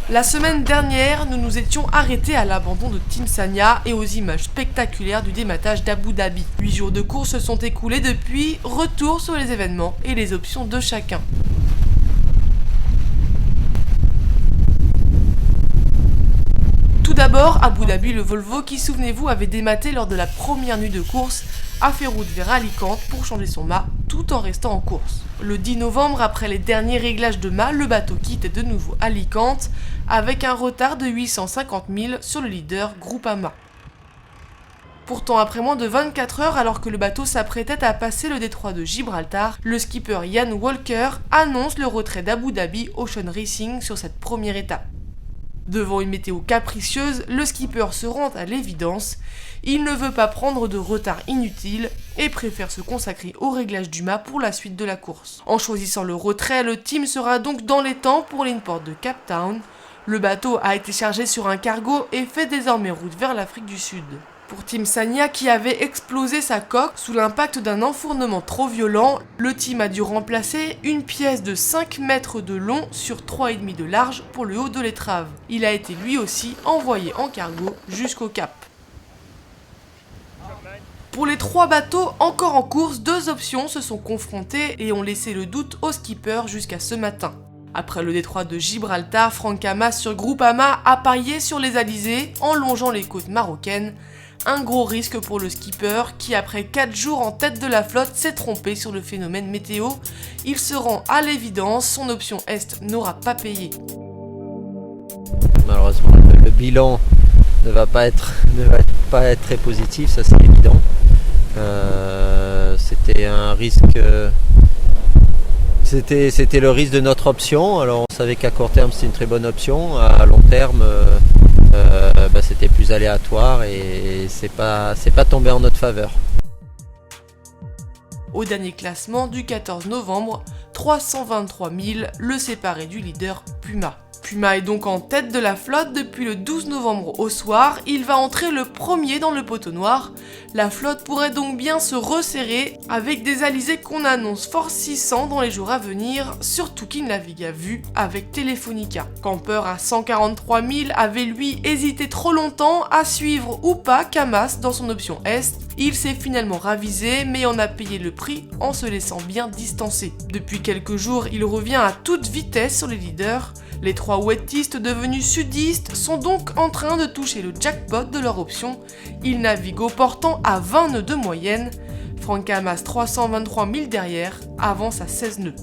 La semaine dernière, nous nous étions arrêtés à l'abandon de Team Sanya et aux images spectaculaires du dématage d'Abu Dhabi. 8 jours de course se sont écoulés depuis, retour sur les événements et les options de chacun. Tout d'abord, Abu Dhabi, le Volvo qui, souvenez-vous, avait dématé lors de la première nuit de course, a fait route vers Alicante pour changer son mât tout en restant en course. Le 10 novembre, après les derniers réglages de mât, le bateau quitte de nouveau Alicante avec un retard de 850 000 sur le leader Groupama. Pourtant, après moins de 24 heures, alors que le bateau s'apprêtait à passer le détroit de Gibraltar, le skipper Ian Walker annonce le retrait d'Abu Dhabi Ocean Racing sur cette première étape. Devant une météo capricieuse, le skipper se rend à l'évidence. Il ne veut pas prendre de retard inutile et préfère se consacrer au réglage du mât pour la suite de la course. En choisissant le retrait, le team sera donc dans les temps pour l'Import de Cape Town. Le bateau a été chargé sur un cargo et fait désormais route vers l'Afrique du Sud. Pour Team Sanya, qui avait explosé sa coque sous l'impact d'un enfournement trop violent, le team a dû remplacer une pièce de 5 mètres de long sur 3,5 de large pour le haut de l'étrave. Il a été lui aussi envoyé en cargo jusqu'au Cap. Pour les 3 bateaux encore en course, 2 options se sont confrontées et ont laissé le doute au skipper jusqu'à ce matin. Après le détroit de Gibraltar, Franck Hamas sur Groupama a parié sur les alizés en longeant les côtes marocaines. Un gros risque pour le skipper qui, après 4 jours en tête de la flotte, s'est trompé sur le phénomène météo. Il se rend à l'évidence, son option Est n'aura pas payé. Malheureusement, le bilan ne va pas être très positif, ça c'est évident. C'était un risque... C'était le risque de notre option. Alors on savait qu'à court terme c'était une très bonne option. À long terme, c'était plus aléatoire et c'est pas tombé en notre faveur. Au dernier classement du 14 novembre, 323 000 le séparaient du leader Puma. Puma est donc en tête de la flotte depuis le 12 novembre au soir. Il va entrer le premier dans le poteau noir. La flotte pourrait donc bien se resserrer avec des alizés qu'on annonce fort 600 dans les jours à venir, surtout qu'il navigue à vue avec Telefonica. Camper à 143 000 avait lui hésité trop longtemps à suivre ou pas Camas dans son option Est. Il s'est finalement ravisé mais en a payé le prix en se laissant bien distancer. Depuis quelques jours, il revient à toute vitesse sur les leaders. Les 3 wettistes devenus sudistes sont donc en train de toucher le jackpot de leur option. Ils naviguent au portant à 20 nœuds de moyenne. Franck Hamas 323 000 derrière avance à 16 nœuds.